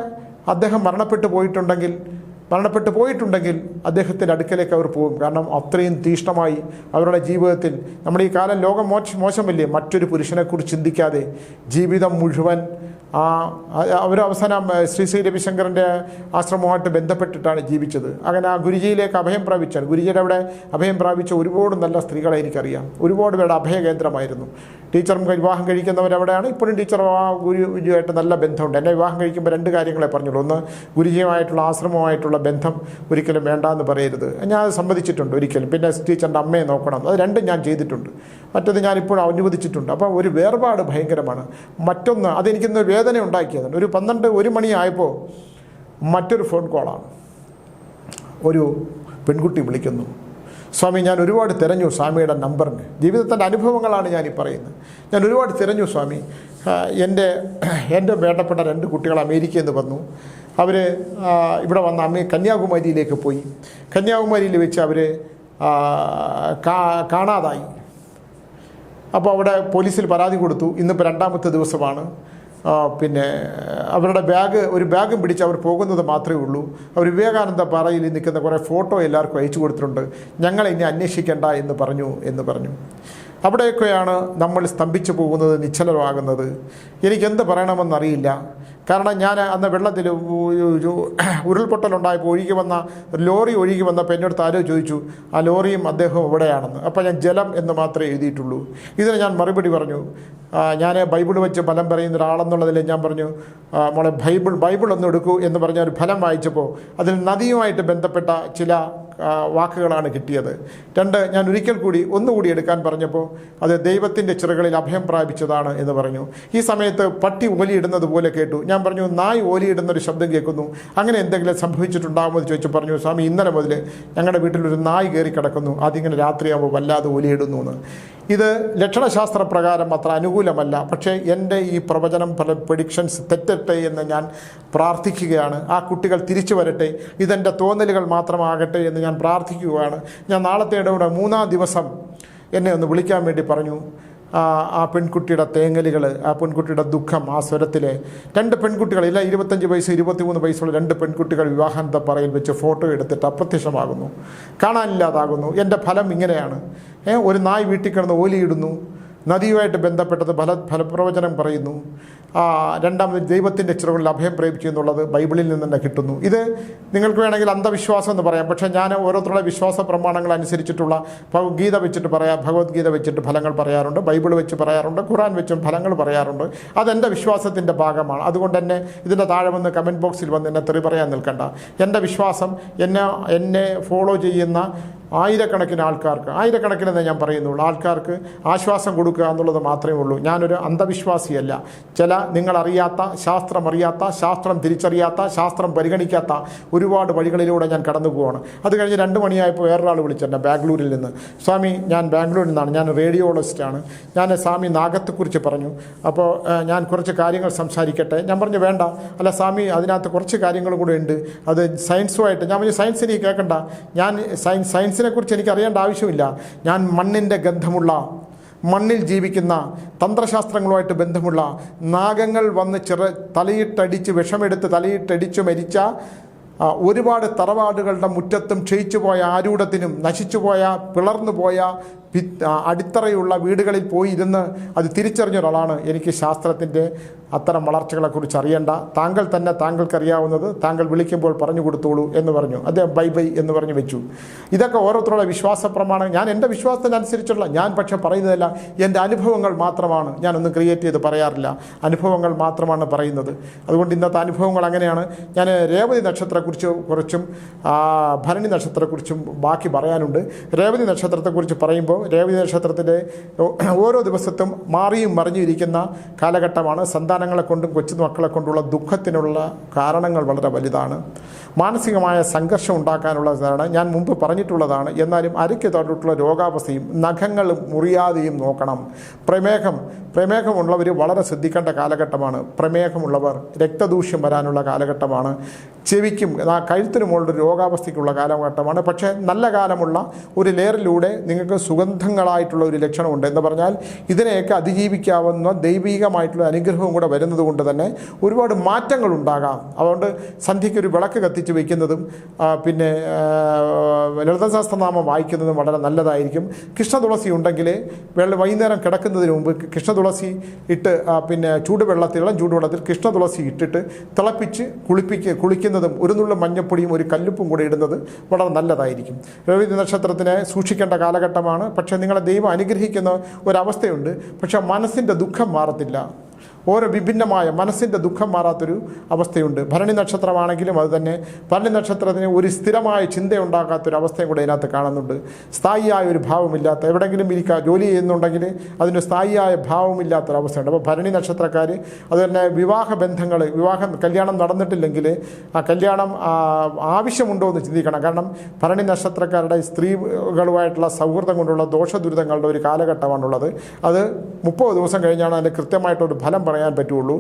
S1: അദ്ദേഹം മരണപ്പെട്ടു പോയിട്ടുണ്ടെങ്കിൽ അദ്ദേഹത്തിൻ്റെ അടുക്കലേക്ക് അവർ പോകും. കാരണം അത്രയും തീഷ്ണമായി അവരുടെ ജീവിതത്തിൽ, നമ്മുടെ ഈ കാലം ലോകം മോശമല്ലേ, മറ്റൊരു പുരുഷനെക്കുറിച്ച് ചിന്തിക്കാതെ ജീവിതം മുഴുവൻ അവർ അവസാനം ശ്രീ രവിശങ്കറിൻ്റെ ആശ്രമവുമായിട്ട് ബന്ധപ്പെട്ടിട്ടാണ് ജീവിച്ചത്. അങ്ങനെ ആ ഗുരുജിയിലേക്ക് അഭയം പ്രാപിച്ചാണ്. ഗുരുജിയുടെ അവിടെ അഭയം പ്രാപിച്ച ഒരുപാട് നല്ല സ്ത്രീകളെ എനിക്കറിയാം. ഒരുപാട് പേരുടെ അഭയകേന്ദ്രമായിരുന്നു. ടീച്ചറും വിവാഹം കഴിക്കുന്നവരവിടെയാണ്. ഇപ്പോഴും ടീച്ചർ ആ ഗുരുജിയുമായിട്ട് നല്ല ബന്ധമുണ്ട്. എന്നെ വിവാഹം കഴിക്കുമ്പോൾ രണ്ട് കാര്യങ്ങളെ പറഞ്ഞുള്ളൂ. ഒന്ന്, ഗുരുജിയുമായിട്ടുള്ള ആശ്രമമായിട്ടുള്ള ബന്ധം ഒരിക്കലും വേണ്ടാന്ന് പറയരുത്, ഞാൻ അത് സമ്മതിച്ചിട്ടുണ്ട് ഒരിക്കലും. പിന്നെ ടീച്ചറിൻ്റെ അമ്മയെ നോക്കണം, അത് രണ്ടും ഞാൻ ചെയ്തിട്ടുണ്ട്. മറ്റത് ഞാനിപ്പോഴും അനുവദിച്ചിട്ടുണ്ട്. അപ്പോൾ ഒരു വേർപാട് ഭയങ്കരമാണ്. മറ്റൊന്ന്, അതെനിക്കിന്ന് വേദന ഉണ്ടാക്കിയതാണ്. ഒരു 12-1 മണിയായപ്പോൾ മറ്റൊരു ഫോൺ കോളാണ്. ഒരു പെൺകുട്ടി വിളിക്കുന്നു, സ്വാമി ഞാൻ ഒരുപാട് തിരഞ്ഞു സ്വാമിയുടെ നമ്പറിന്. ജീവിതത്തിൻ്റെ അനുഭവങ്ങളാണ് ഞാനീ പറയുന്നത്. ഞാൻ ഒരുപാട് തിരഞ്ഞു സ്വാമി. എൻ്റെ വേണ്ടപ്പെട്ട 2 കുട്ടികൾ അമേരിക്കയിൽ നിന്ന് വന്നു. അവർ ഇവിടെ വന്ന് കന്യാകുമാരിയിലേക്ക് പോയി. കന്യാകുമാരിയിൽ വെച്ച് അവർ കാണാതായി. അപ്പോൾ അവിടെ പോലീസിൽ പരാതി കൊടുത്തു. ഇന്നിപ്പോൾ 2ാമത്തെ ദിവസമാണ്. പിന്നെ അവരുടെ ഒരു ബാഗും പിടിച്ച് അവർ പോകുന്നത് മാത്രമേ ഉള്ളൂ. അവർ വിവേകാനന്ദ പാറയിൽ നിൽക്കുന്ന കുറേ ഫോട്ടോ എല്ലാവർക്കും അയച്ചു കൊടുത്തിട്ടുണ്ട്. ഞങ്ങളെ ഇനി അന്വേഷിക്കേണ്ട എന്ന് പറഞ്ഞു. അവിടെയൊക്കെയാണ് നമ്മൾ സ്തംഭിച്ചു പോകുന്നത്, നിശ്ചലമാകുന്നത്. എനിക്കെന്ത് പറയണമെന്നറിയില്ല. കാരണം ഞാൻ അന്ന് വെള്ളത്തിൽ ഉരുൾപൊട്ടലുണ്ടായപ്പോൾ ലോറി ഒഴുകി വന്നപ്പോൾ എന്നോട് ആരോ ചോദിച്ചു ആ ലോറിയും അദ്ദേഹവും എവിടെയാണെന്ന്. അപ്പോൾ ഞാൻ ജലം എന്ന് മാത്രമേ എഴുതിയിട്ടുള്ളൂ. ഇതിന് ഞാൻ മറുപടി പറഞ്ഞു, ഞാൻ ബൈബിൾ വെച്ച് ഫലം പറയുന്ന ഒരാളെന്നുള്ളതിൽ ഞാൻ പറഞ്ഞു, മോളെ ബൈബിൾ ഒന്ന് എടുക്കൂ എന്ന് പറഞ്ഞ ഒരു ഫലം വായിച്ചപ്പോൾ അതിൽ നദിയുമായിട്ട് ബന്ധപ്പെട്ട ചില വാക്കുകളാണ് കിട്ടിയത്. 2, ഞാൻ ഒന്നുകൂടി എടുക്കാൻ പറഞ്ഞപ്പോൾ അത് ദൈവത്തിൻ്റെ ചിറകളിൽ അഭയം പ്രാപിച്ചതാണ് എന്ന് പറഞ്ഞു. ഈ സമയത്ത് പട്ടി ഓലിയിടുന്നത് പോലെ കേട്ടു. ഞാൻ പറഞ്ഞു, നായ് ഓലിയിടുന്നൊരു ശബ്ദം കേൾക്കുന്നു, അങ്ങനെ എന്തെങ്കിലും സംഭവിച്ചിട്ടുണ്ടാകുമോ എന്ന് ചോദിച്ചു. പറഞ്ഞു, സ്വാമി, ഇന്നലെ മുതൽ ഞങ്ങളുടെ വീട്ടിലൊരു നായ് കയറി കിടക്കുന്നു, അതിങ്ങനെ രാത്രിയാകുമ്പോൾ വല്ലാതെ ഓലിയിടുന്നു എന്ന്. ഇത് ലക്ഷണശാസ്ത്ര പ്രകാരം അത്ര അനുകൂലമല്ല. പക്ഷേ എൻ്റെ ഈ പ്രവചനം പ്രഡിക്ഷൻസ് തെറ്റട്ടെ എന്ന് ഞാൻ പ്രാർത്ഥിക്കുകയാണ്. ആ കുട്ടികൾ തിരിച്ചു വരട്ടെ, ഇതെൻ്റെ തോന്നലുകൾ മാത്രമാകട്ടെ എന്ന് ഞാൻ പ്രാർത്ഥിക്കുകയാണ്. ഞാൻ നാളത്തെ 3-ാം ദിവസം എന്നെ ഒന്ന് വിളിക്കാൻ വേണ്ടി പറഞ്ഞു. ആ പെൺകുട്ടിയുടെ തേങ്ങലുകൾ, ആ പെൺകുട്ടിയുടെ ദുഃഖം, ആ സ്വരത്തിലെ 2 പെൺകുട്ടികൾ, ഇല്ല 25 വയസ്സ് 23 വയസ്സുള്ള 2 പെൺകുട്ടികൾ വിവാഹാനന്തപ്പറയിൽ വെച്ച് ഫോട്ടോ എടുത്തിട്ട് അപ്രത്യക്ഷമാകുന്നു, കാണാനില്ലാതാകുന്നു. എൻ്റെ ഫലം ഇങ്ങനെയാണ്. ഒരു നായ് വീട്ടിൽ കിടന്ന് ഓലിയിടുന്നു, നദിയുമായിട്ട് ബന്ധപ്പെട്ടത് ഫലപ്രവചനം പറയുന്നു. രണ്ടാമത് ദൈവത്തിൻ്റെ ചിറകളിൽ അഭയം പ്രാപിച്ചു എന്നുള്ളത് ബൈബിളിൽ നിന്ന് തന്നെ കിട്ടുന്നു. ഇത് നിങ്ങൾക്ക് വേണമെങ്കിൽ അന്ധവിശ്വാസം എന്ന് പറയാം. പക്ഷേ ഞാൻ ഓരോരുത്തരുടെ വിശ്വാസ പ്രമാണങ്ങൾ അനുസരിച്ചിട്ടുള്ള ഗീത വെച്ചിട്ട് ഭഗവത്ഗീത വെച്ചിട്ട് ഫലങ്ങൾ പറയാറുണ്ട്, ബൈബിൾ വെച്ച് പറയാറുണ്ട്, ഖുറാൻ വെച്ചും ഫലങ്ങൾ പറയാറുണ്ട്. അതെൻ്റെ വിശ്വാസത്തിൻ്റെ ഭാഗമാണ്. അതുകൊണ്ട് തന്നെ ഇതിൻ്റെ താഴെ വന്ന് കമൻറ്റ് ബോക്സിൽ വന്ന് എന്നെ തെറി പറയാൻ നിൽക്കണ്ട. എൻ്റെ വിശ്വാസം എന്നെ ഫോളോ ചെയ്യുന്ന ആയിരക്കണക്കിന് ആയിരക്കണക്കിനെന്ന് ഞാൻ പറയുന്നുള്ളൂ ആൾക്കാർക്ക് ആശ്വാസം കൊടുക്കുക എന്നുള്ളത് മാത്രമേ ഉള്ളൂ. ഞാനൊരു അന്ധവിശ്വാസിയല്ല. ചില നിങ്ങളറിയാത്ത, ശാസ്ത്രമറിയാത്ത, ശാസ്ത്രം തിരിച്ചറിയാത്ത, ശാസ്ത്രം പരിഗണിക്കാത്ത ഒരുപാട് വഴികളിലൂടെ ഞാൻ കടന്നു പോവാണ്. അത് കഴിഞ്ഞ് 2 മണിയായപ്പോൾ വേറൊരാൾ വിളിച്ചെന്നെ ബാംഗ്ലൂരിൽ നിന്ന്. സ്വാമി, ഞാൻ ബാംഗ്ലൂരിൽ നിന്നാണ്, ഞാൻ റേഡിയോളജിസ്റ്റാണ്. ഞാൻ സ്വാമി നാഗത്തെക്കുറിച്ച് പറഞ്ഞു. അപ്പോൾ ഞാൻ കുറച്ച് കാര്യങ്ങൾ സംസാരിക്കട്ടെ. ഞാൻ പറഞ്ഞു, വേണ്ട, അല്ല സ്വാമി, അതിനകത്ത് കുറച്ച് കാര്യങ്ങളും കൂടെ ഉണ്ട്, അത് സയൻസുമായിട്ട്. ഞാൻ പറഞ്ഞു, സയൻസ് എനിക്ക് കേൾക്കണ്ട, ഞാൻ സയൻസിനെ കുറിച്ച് എനിക്ക് അറിയേണ്ട ആവശ്യമില്ല. ഞാൻ മണ്ണിൻ്റെ ഗന്ധമുള്ള, മണ്ണിൽ ജീവിക്കുന്ന, തന്ത്രശാസ്ത്രങ്ങളുമായിട്ട് ബന്ധമുള്ള, നാഗങ്ങൾ വന്ന് തലയിട്ടടിച്ച് വിഷമെടുത്ത് തലയിട്ടടിച്ച് മരിച്ച ഒരുപാട് തറവാടുകളുടെ മുറ്റത്തും ക്ഷയിച്ചുപോയ ആരൂഢത്തിനും നശിച്ചുപോയ പിളർന്നുപോയ അടിത്തറയുള്ള വീടുകളിൽ പോയി ഇരുന്ന് അത് തിരിച്ചറിഞ്ഞ ഒരാളാണ്. എനിക്ക് ശാസ്ത്രത്തിൻ്റെ അത്തരം വളർച്ചകളെക്കുറിച്ച് അറിയേണ്ട, താങ്കൾ തന്നെ താങ്കൾക്കറിയാവുന്നത് താങ്കൾ വിളിക്കുമ്പോൾ പറഞ്ഞു കൊടുത്തോളൂ എന്ന് പറഞ്ഞു. അദ്ദേഹം ബൈ എന്ന് പറഞ്ഞു വെച്ചു. ഇതൊക്കെ ഓരോരുത്തരുടെ വിശ്വാസ പ്രമാണം. ഞാൻ എൻ്റെ വിശ്വാസത്തിനനുസരിച്ചുള്ള, ഞാൻ പക്ഷെ പറയുന്നതല്ല, എൻ്റെ അനുഭവങ്ങൾ മാത്രമാണ്. ഞാനൊന്നും ക്രിയേറ്റ് ചെയ്ത് പറയാറില്ല, അനുഭവങ്ങൾ മാത്രമാണ് പറയുന്നത്. അതുകൊണ്ട് ഇന്നത്തെ അനുഭവങ്ങൾ അങ്ങനെയാണ്. ഞാൻ രേവതി നക്ഷത്രത്തെക്കുറിച്ച് കുറച്ചും ഭരണി നക്ഷത്രത്തെക്കുറിച്ചും ബാക്കി പറയാനുണ്ട്. രേവതി നക്ഷത്രത്തെക്കുറിച്ച് പറയുമ്പോൾ രേവതി നക്ഷത്രത്തിൻ്റെ ഓരോ ദിവസത്തും മാറിയും മറിഞ്ഞിരിക്കുന്ന കാലഘട്ടമാണ്. സന്താനങ്ങളെ കൊണ്ടും കൊച്ചുമക്കളെ കൊണ്ടുള്ള ദുഃഖത്തിനുള്ള കാരണങ്ങൾ വളരെ വലുതാണ്. മാനസികമായ സംഘർഷം ഉണ്ടാക്കാനുള്ളതാണ്. ഞാൻ മുമ്പ് പറഞ്ഞിട്ടുള്ളതാണ്. എന്നാലും അരയ്ക്ക് തൊട്ടിട്ടുള്ള രോഗാവസ്ഥയും നഖങ്ങളും മുറിയാതെയും നോക്കണം. പ്രമേഹമുള്ളവർ വളരെ ശ്രദ്ധിക്കേണ്ട കാലഘട്ടമാണ്. പ്രമേഹമുള്ളവർ രക്തദൂഷ്യം വരാനുള്ള കാലഘട്ടമാണ്. ചെവിക്കും കഴുത്തിനുമുള്ള രോഗാവസ്ഥയ്ക്കുള്ള കാലഘട്ടമാണ്. പക്ഷേ നല്ല കാലമുള്ള ഒരു ലെയറിലൂടെ നിങ്ങൾക്ക് സുഗന്ധങ്ങളായിട്ടുള്ള ഒരു ലക്ഷണമുണ്ട്. എന്ന് പറഞ്ഞാൽ ഇതിനെയൊക്കെ അതിജീവിക്കാവുന്ന ദൈവികമായിട്ടുള്ള അനുഗ്രഹവും കൂടെ വരുന്നത് കൊണ്ട് തന്നെ ഒരുപാട് മാറ്റങ്ങൾ ഉണ്ടാകാം. അതുകൊണ്ട് സന്ധ്യയ്ക്ക് ഒരു വിളക്ക് കത്തിച്ച് വയ്ക്കുന്നതും പിന്നെ ലളിതശാസ്ത്രനാമം വായിക്കുന്നതും വളരെ നല്ലതായിരിക്കും. കൃഷ്ണതുളസി ഉണ്ടെങ്കിൽ വൈകുന്നേരം കിടക്കുന്നതിന് മുമ്പ് കൃഷ്ണതുളസി ഇട്ട് പിന്നെ ഇളം ചൂടുവെള്ളത്തിൽ കൃഷ്ണതുളസി ഇട്ടിട്ട് തിളപ്പിച്ച് കുളിക്കുന്നതും ഒരു നുള്ള മഞ്ഞപ്പൊടിയും ഒരു കല്ലുപ്പും കൂടെ ഇടുന്നത് വളരെ നല്ലതായിരിക്കും. രേവതി നക്ഷത്രത്തിനെ സൂക്ഷിക്കേണ്ട കാലഘട്ടമാണ്. പക്ഷേ നിങ്ങളെ ദൈവം അനുഗ്രഹിക്കുന്ന ഒരവസ്ഥയുണ്ട്. പക്ഷേ മനസ്സിൻ്റെ ദുഃഖം മാറത്തില്ല. ഓരോ വിഭിന്നമായ മനസ്സിൻ്റെ ദുഃഖം മാറാത്തൊരു അവസ്ഥയുണ്ട്. ഭരണി നക്ഷത്രമാണെങ്കിലും അത് തന്നെ. ഭരണി നക്ഷത്രത്തിന് ഒരു സ്ഥിരമായ ചിന്തയുണ്ടാകാത്തൊരവസ്ഥയും കൂടെ ഇതിനകത്ത് കാണുന്നുണ്ട്. സ്ഥായിയായ ഒരു ഭാവമില്ലാത്ത, എവിടെയെങ്കിലും ജോലി ചെയ്യുന്നുണ്ടെങ്കിൽ അതിന് സ്ഥായിയായ ഭാവമില്ലാത്തൊരവസ്ഥയുണ്ട്. അപ്പോൾ ഭരണി നക്ഷത്രക്കാർ അതുതന്നെ കല്യാണം നടന്നിട്ടില്ലെങ്കിൽ ആ കല്യാണം ആവശ്യമുണ്ടോ എന്ന് ചിന്തിക്കണം. കാരണം ഭരണി നക്ഷത്രക്കാരുടെ സ്ത്രീകളുമായിട്ടുള്ള സൗഹൃദം കൊണ്ടുള്ള ദോഷദുരിതങ്ങളുടെ ഒരു കാലഘട്ടമാണുള്ളത്. അത് 30 ദിവസം കഴിഞ്ഞാണ് അതിൻ്റെ കൃത്യമായിട്ടൊരു ഫലം പറയാൻ പറ്റുള്ളൂ.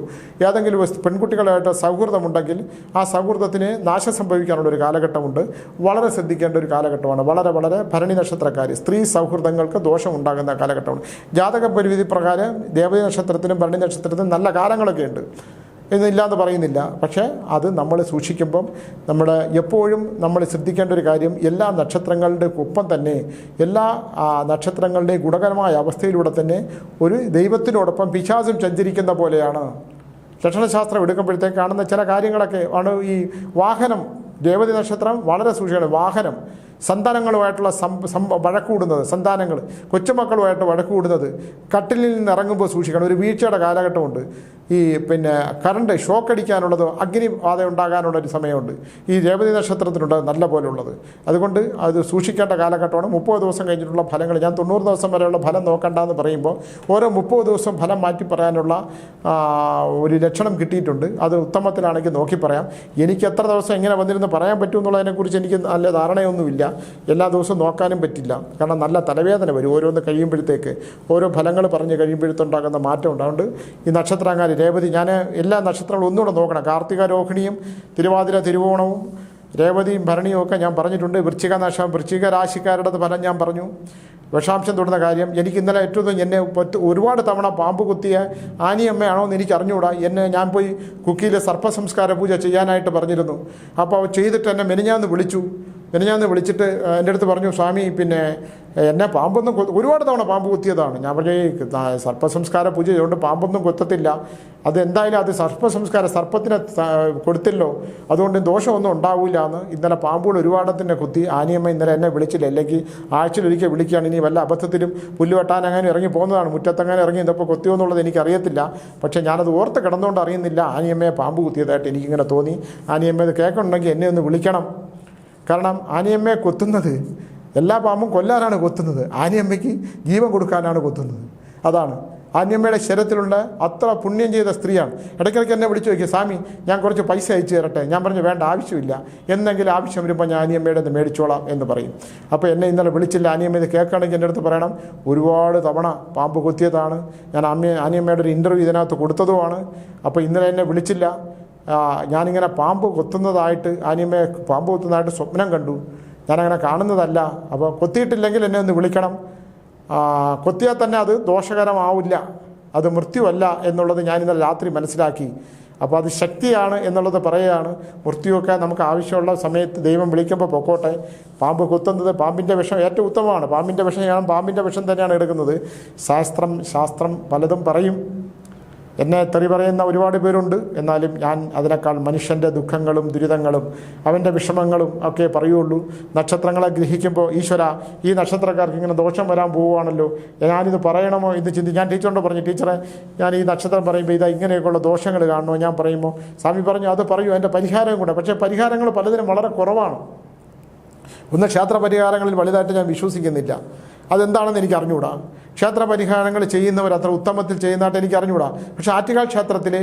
S1: ഏതെങ്കിലും പെൺകുട്ടികളായിട്ട് സൗഹൃദമുണ്ടെങ്കിൽ ആ സൗഹൃദത്തിന് നാശം സംഭവിക്കാനുള്ള ഒരു കാലഘട്ടമുണ്ട്. വളരെ ശ്രദ്ധിക്കേണ്ട ഒരു കാലഘട്ടമാണ്. വളരെ ഭരണി നക്ഷത്രക്കാർ സ്ത്രീ സൗഹൃദങ്ങൾക്ക് ദോഷം ഉണ്ടാകുന്ന കാലഘട്ടമാണ്. ജാതക പരിവിധി പ്രകാരം ദേവതി നക്ഷത്രത്തിനും ഭരണി നക്ഷത്രത്തിനും നല്ല കാലങ്ങളൊക്കെ ഉണ്ട് എന്നില്ലാന്ന് പറയുന്നില്ല. പക്ഷേ അത് നമ്മൾ സൂക്ഷിക്കുമ്പം എപ്പോഴും നമ്മൾ ശ്രദ്ധിക്കേണ്ട ഒരു കാര്യം, എല്ലാ നക്ഷത്രങ്ങളുടെ ഒപ്പം തന്നെ എല്ലാ നക്ഷത്രങ്ങളുടെയും ഗുണകരമായ അവസ്ഥയിലൂടെ തന്നെ ഒരു ദൈവത്തിനോടൊപ്പം പിശാചും സഞ്ചരിക്കുന്ന പോലെയാണ്. ലക്ഷണശാസ്ത്രം എടുക്കുമ്പോഴത്തേക്ക് കാണുന്ന ചില കാര്യങ്ങളൊക്കെ ആണ്. ഈ വാഹനം, രേവതി നക്ഷത്രം വളരെ സൂക്ഷിക്കണം. വാഹനം സന്താനങ്ങളുമായിട്ടുള്ള വഴക്കൂടുന്നത്, സന്താനങ്ങൾ കൊച്ചുമക്കളുമായിട്ട് വഴക്കൂടുന്നത്, കട്ടിലിൽ നിന്ന് ഇറങ്ങുമ്പോൾ സൂക്ഷിക്കണം. ഒരു വീഴ്ചയുടെ കാലഘട്ടമുണ്ട്. ഈ കറണ്ട് ഷോക്കടിക്കാനുള്ളത്, അഗ്നിബാധ ഉണ്ടാകാനുള്ളൊരു സമയമുണ്ട്. ഈ രേവതി നക്ഷത്രത്തിനുണ്ട് നല്ല പോലുള്ളത്. അതുകൊണ്ട് അത് സൂക്ഷിക്കേണ്ട കാലഘട്ടമാണ്. 30 ദിവസം കഴിഞ്ഞിട്ടുള്ള ഫലങ്ങൾ, ഞാൻ 90 ദിവസം വരെയുള്ള ഫലം നോക്കണ്ടെന്ന് പറയുമ്പോൾ ഓരോ 30 ദിവസം ഫലം മാറ്റി പറയാനുള്ള ഒരു ലക്ഷണം കിട്ടിയിട്ടുണ്ട്. അത് ഉത്തമത്തിലാണെങ്കിൽ നോക്കി പറയാം. എനിക്ക് എത്ര ദിവസം എങ്ങനെ വന്നിരുന്ന് പറയാൻ പറ്റും എന്നുള്ളതിനെക്കുറിച്ച് എനിക്ക് നല്ല ധാരണയൊന്നുമില്ല. എല്ലാ ദിവസവും നോക്കാനും പറ്റില്ല. കാരണം നല്ല തലവേദന വരും ഓരോന്ന് കഴിയുമ്പോഴത്തേക്ക്. ഓരോ ഫലങ്ങൾ പറഞ്ഞ് കഴിയുമ്പോഴത്തുണ്ടാകുന്ന മാറ്റം ഉണ്ടാകുന്നുണ്ട്. ഈ നക്ഷത്രക്കാർ രേവതി, ഞാൻ എല്ലാ നക്ഷത്രങ്ങളും ഒന്നുകൂടെ നോക്കണം. കാർത്തിക രോഹിണിയും തിരുവാതിര തിരുവോണവും രേവതിയും ഭരണിയും ഒക്കെ ഞാൻ പറഞ്ഞിട്ടുണ്ട്. വൃശ്ചിക രാശിക്കാരുടെ ഫലം ഞാൻ പറഞ്ഞു. വിഷാംശം തൊടുന്ന കാര്യം, എനിക്ക് ഇന്നലെ ഏറ്റവും എന്നെ ഒരുപാട് തവണ പാമ്പ് കുത്തിയ ആനിയമ്മയാണോ എന്ന് എനിക്ക് അറിഞ്ഞുകൂടാ. ഞാൻ പോയി കുക്കിയിൽ സർപ്പസംസ്കാര പൂജ ചെയ്യാനായിട്ട് പറഞ്ഞിരുന്നു. അപ്പോൾ ചെയ്തിട്ട് എന്നെ മെനിഞ്ഞാന്ന് വിളിച്ചിട്ട് എൻ്റെ അടുത്ത് പറഞ്ഞു, സ്വാമി എന്നെ പാമ്പൊന്നും ഒരുപാട് തവണ പാമ്പ് കുത്തിയതാണ്. ഞാൻ പറഞ്ഞു, സർപ്പസംസ്കാര പൂജ ചെയ്തുകൊണ്ട് പാമ്പൊന്നും കൊത്തത്തില്ല. അതെന്തായാലും അത് സർപ്പത്തിനെ കൊടുത്തില്ലോ, അതുകൊണ്ട് ദോഷമൊന്നും ഉണ്ടാവില്ല എന്ന്. ഇന്നലെ പാമ്പുകൾ ഒരുപാടത്തിനെ കുത്തി. ആനിയമ്മ ഇന്നലെ എന്നെ വിളിച്ചില്ല. അല്ലെങ്കിൽ ആഴ്ചയിലൊരിക്കൽ വിളിക്കുകയാണ്. ഇനി വല്ല അബദ്ധത്തിലും പുല്ല് വെട്ടാനെങ്ങനെ ഇറങ്ങി പോകുന്നതാണ്, മുറ്റത്തെങ്ങനെ ഇറങ്ങി ഇതപ്പോൾ കൊത്തിയോ എന്നുള്ളത് എനിക്കറിയത്തില്ല. പക്ഷേ ഞാനത് ഓർത്ത് കിടന്നുകൊണ്ട് അറിയുന്നില്ല ആനിയമ്മയെ പാമ്പ് കുത്തിയതായിട്ട് എനിക്കിങ്ങനെ തോന്നി. ആനിയമ്മ ഇത് കേൾക്കണമെങ്കിൽ എന്നെ ഒന്ന് വിളിക്കണം. കാരണം ആനിയമ്മയെ കൊത്തുന്നത്, എല്ലാ പാമ്പും കൊല്ലാനാണ് കൊത്തുന്നത്, ആനിയമ്മയ്ക്ക് ജീവൻ കൊടുക്കാനാണ് കൊത്തുന്നത്. അതാണ് ആനിയമ്മയുടെ ശരീരത്തിലുള്ള അത്ര പുണ്യം ചെയ്ത സ്ത്രീയാണ്. ഇടയ്ക്കിടയ്ക്ക് എന്നെ വിളിച്ചു നോക്കിയ, സ്വാമി ഞാൻ കുറച്ച് പൈസ അയച്ചു തരട്ടെ. ഞാൻ പറഞ്ഞു, വേണ്ട, ആവശ്യമില്ല. എന്നെങ്കിലും ആവശ്യം വരുമ്പോൾ ഞാൻ ആനിയമ്മയുടെ ഒന്ന് മേടിച്ചോളാം എന്ന് പറയും. അപ്പോൾ എന്നെ ഇന്നലെ വിളിച്ചില്ല. ആനിയമ്മ ഇത് കേൾക്കുകയാണെങ്കിൽ എൻ്റെ അടുത്ത് പറയണം, ഒരുപാട് തവണ പാമ്പ് കൊത്തിയതാണ്. ഞാൻ ആനിയമ്മയുടെ ഒരു ഇൻ്റർവ്യൂ ഇതിനകത്ത് കൊടുത്തതുമാണ്. അപ്പോൾ ഇന്നലെ എന്നെ വിളിച്ചില്ല. ഞാനിങ്ങനെ പാമ്പ് കൊത്തുന്നതായിട്ട്, ആനിയമ്മയെ പാമ്പ് കൊത്തുന്നതായിട്ട് സ്വപ്നം കണ്ടു. ഞാനങ്ങനെ കാണുന്നതല്ല. അപ്പോൾ കൊത്തിയിട്ടില്ലെങ്കിൽ എന്നെ ഒന്ന് വിളിക്കണം. കൊത്തിയാൽ തന്നെ അത് ദോഷകരമാവില്ല, അത് മൃത്യുവല്ല എന്നുള്ളത് ഞാൻ ഇന്നലെ രാത്രി മനസ്സിലാക്കി. അപ്പോൾ അത് ശക്തിയാണ് എന്നുള്ളത് പറയുകയാണ്. മൃത്യുവൊക്കെ നമുക്ക് ആവശ്യമുള്ള സമയത്ത് ദൈവം വിളിക്കുമ്പോൾ പൊക്കോട്ടെ. പാമ്പ് കൊത്തുന്നത്, പാമ്പിൻ്റെ വിഷം ഏറ്റവും ഉത്തമമാണ്. പാമ്പിൻ്റെ വിഷം ഞാൻ പാമ്പിൻ്റെ വിഷം തന്നെയാണ് എടുക്കുന്നത്. ശാസ്ത്രം പലതും പറയും. എന്നെ തെറി പറയുന്ന ഒരുപാട് പേരുണ്ട്. എന്നാലും ഞാൻ അതിനേക്കാൾ മനുഷ്യൻ്റെ ദുഃഖങ്ങളും ദുരിതങ്ങളും അവൻ്റെ വിഷമങ്ങളും ഒക്കെ പറയുള്ളൂ. നക്ഷത്രങ്ങളെ ഗ്രഹിക്കുമ്പോൾ, ഈശ്വര, ഈ നക്ഷത്രക്കാർക്ക് ഇങ്ങനെ ദോഷം വരാൻ പോവുകയാണല്ലോ, ഞാനിത് പറയണമോ എന്ന് ഞാൻ ടീച്ചറിനോട് പറഞ്ഞു, ടീച്ചറെ ഞാൻ ഈ നക്ഷത്രം പറയുമ്പോൾ ഇതാ ഇങ്ങനെയൊക്കെയുള്ള ദോഷങ്ങൾ കാണണോ? ഞാൻ പറയുമ്പോൾ സ്വാമി പറഞ്ഞു, അത് പറയൂ, അതിൻ്റെ പരിഹാരം കൂടെ. പക്ഷേ പരിഹാരങ്ങൾ പലതിനും വളരെ കുറവാണ്. ക്ഷേത്ര പരിഹാരങ്ങളിൽ വലുതായിട്ട് ഞാൻ വിശ്വസിക്കുന്നില്ല. അതെന്താണെന്ന് എനിക്ക് അറിഞ്ഞുകൂടാ. ക്ഷേത്ര പരിഹാരങ്ങൾ ചെയ്യുന്നവർ അത്ര ഉത്തമത്തിൽ ചെയ്യുന്നതായിട്ട് എനിക്ക് അറിഞ്ഞുകൂടാ. പക്ഷേ ആറ്റുകാൽ ക്ഷേത്രത്തിൽ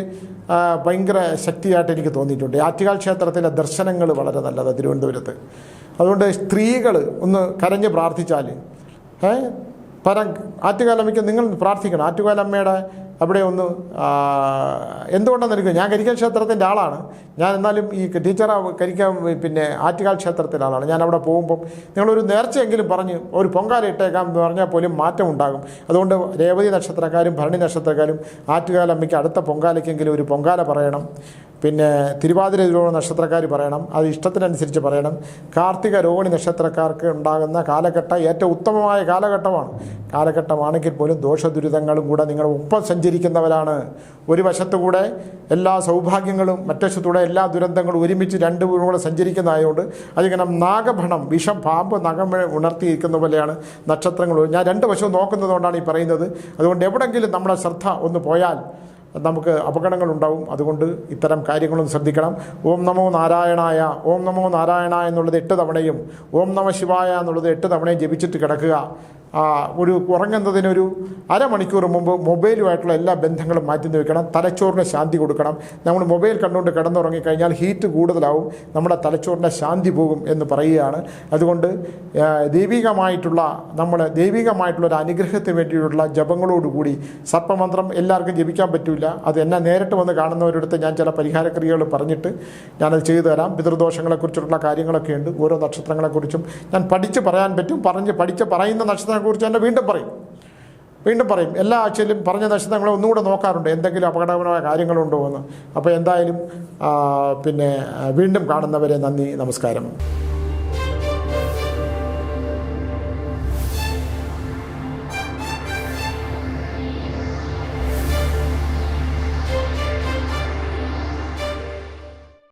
S1: ഭയങ്കര ശക്തിയായിട്ട് എനിക്ക് തോന്നിയിട്ടുണ്ട്. ആറ്റുകാൽ ക്ഷേത്രത്തിലെ ദർശനങ്ങൾ വളരെ നല്ലതാണ് തിരുവനന്തപുരത്ത്. അതുകൊണ്ട് സ്ത്രീകൾ ഒന്ന് കരഞ്ഞ് പ്രാർത്ഥിച്ചാൽ, ആറ്റുകാലമ്മയ്ക്ക് നിങ്ങൾ പ്രാർത്ഥിക്കണം. ആറ്റുകാലമ്മയുടെ അവിടെ ഒന്ന് എന്തുകൊണ്ടെന്ന് എനിക്ക്, ഞാൻ കരിക്കൽ ക്ഷേത്രത്തിൻ്റെ ആളാണ്. ഞാൻ എന്നാലും ഈ ടീച്ചർ ആറ്റുകാൽ ക്ഷേത്രത്തിൻ്റെ ആളാണ്. ഞാൻ അവിടെ പോകുമ്പം നിങ്ങളൊരു നേർച്ചയെങ്കിലും പറഞ്ഞ് ഒരു പൊങ്കാല ഇട്ടേക്കാം എന്ന് പറഞ്ഞാൽ പോലും മാറ്റം ഉണ്ടാകും. അതുകൊണ്ട് രേവതി നക്ഷത്രക്കാരും ഭരണി നക്ഷത്രക്കാരും ആറ്റുകാലമ്മയ്ക്ക് അടുത്ത പൊങ്കാലയ്ക്കെങ്കിലും ഒരു പൊങ്കാല പറയണം. തിരുവാതിര രോഹിണി നക്ഷത്രക്കാർ പറയണം. അത് ഇഷ്ടത്തിനനുസരിച്ച് പറയണം. കാർത്തിക രോഹിണി നക്ഷത്രക്കാർക്ക് ഉണ്ടാകുന്ന കാലഘട്ടം ഏറ്റവും ഉത്തമമായ കാലഘട്ടമാണെങ്കിൽ പോലും ദോഷദുരിതങ്ങളും കൂടെ നിങ്ങൾ ഒപ്പം സഞ്ചരിക്കുന്നവരാണ്. ഒരു വശത്തുകൂടെ എല്ലാ സൗഭാഗ്യങ്ങളും, മറ്റു എല്ലാ ദുരന്തങ്ങളും ഒരുമിച്ച് രണ്ടുപേരും സഞ്ചരിക്കുന്നതായതുകൊണ്ട് അതിങ്ങനെ നാഗഭണം, വിഷം, പാമ്പ് നഖം ഉണർത്തിയിരിക്കുന്ന പോലെയാണ് നക്ഷത്രങ്ങൾ. ഞാൻ രണ്ട് വശവും നോക്കുന്നതുകൊണ്ടാണ് ഈ പറയുന്നത്. അതുകൊണ്ട് എവിടെയെങ്കിലും നമ്മുടെ ശ്രദ്ധ ഒന്ന് പോയാൽ നമുക്ക് അപകടങ്ങളുണ്ടാവും. അതുകൊണ്ട് ഇത്തരം കാര്യങ്ങളൊന്നും ശ്രദ്ധിക്കണം. ഓം നമോ നാരായണായ, ഓം നമോ നാരായണ എന്നുള്ളത് 8 തവണയും ഓം നമ ശിവായ എന്നുള്ളത് 8 തവണയും ജപിച്ചിട്ട് കിടക്കുക. ഒരു ഉറങ്ങുന്നതിനൊരു അരമണിക്കൂർ മുമ്പ് മൊബൈലുമായിട്ടുള്ള എല്ലാ ബന്ധങ്ങളും മാറ്റി വെക്കണം. തലച്ചോറിന് ശാന്തി കൊടുക്കണം. നമ്മൾ മൊബൈൽ കണ്ടുകൊണ്ട് കിടന്നുറങ്ങിക്കഴിഞ്ഞാൽ ഹീറ്റ് കൂടുതലാവും, നമ്മുടെ തലച്ചോറിൻ്റെ ശാന്തി പോകും എന്ന് പറയുകയാണ്. അതുകൊണ്ട് ദൈവികമായിട്ടുള്ള ഒരു അനുഗ്രഹത്തിന് വേണ്ടിയിട്ടുള്ള ജപങ്ങളോടുകൂടി, സർപ്പമന്ത്രം എല്ലാവർക്കും ജപിക്കാൻ പറ്റില്ല. അത് എന്നെ നേരിട്ട് വന്ന് കാണുന്നവരടുത്ത് ഞാൻ ചില പരിഹാരക്രിയകൾ പറഞ്ഞിട്ട് ഞാനത് ചെയ്തു തരാം. പിതൃദോഷങ്ങളെക്കുറിച്ചുള്ള കാര്യങ്ങളൊക്കെ ഉണ്ട്. ഓരോ നക്ഷത്രങ്ങളെക്കുറിച്ചും ഞാൻ പഠിച്ച് പറയാൻ പറ്റും. പറയുന്ന നക്ഷത്രങ്ങളെക്കുറിച്ച് തന്നെ വീണ്ടും പറയും. എല്ലാ ആഴ്ചയിലും പറഞ്ഞ നക്ഷത്രങ്ങളെ ഒന്നുകൂടെ നോക്കാറുണ്ട്, എന്തെങ്കിലും അപകടകരമായ കാര്യങ്ങളുണ്ടോ എന്ന്. അപ്പോൾ എന്തായാലും വീണ്ടും കാണുന്നവരെ നന്ദി, നമസ്കാരം.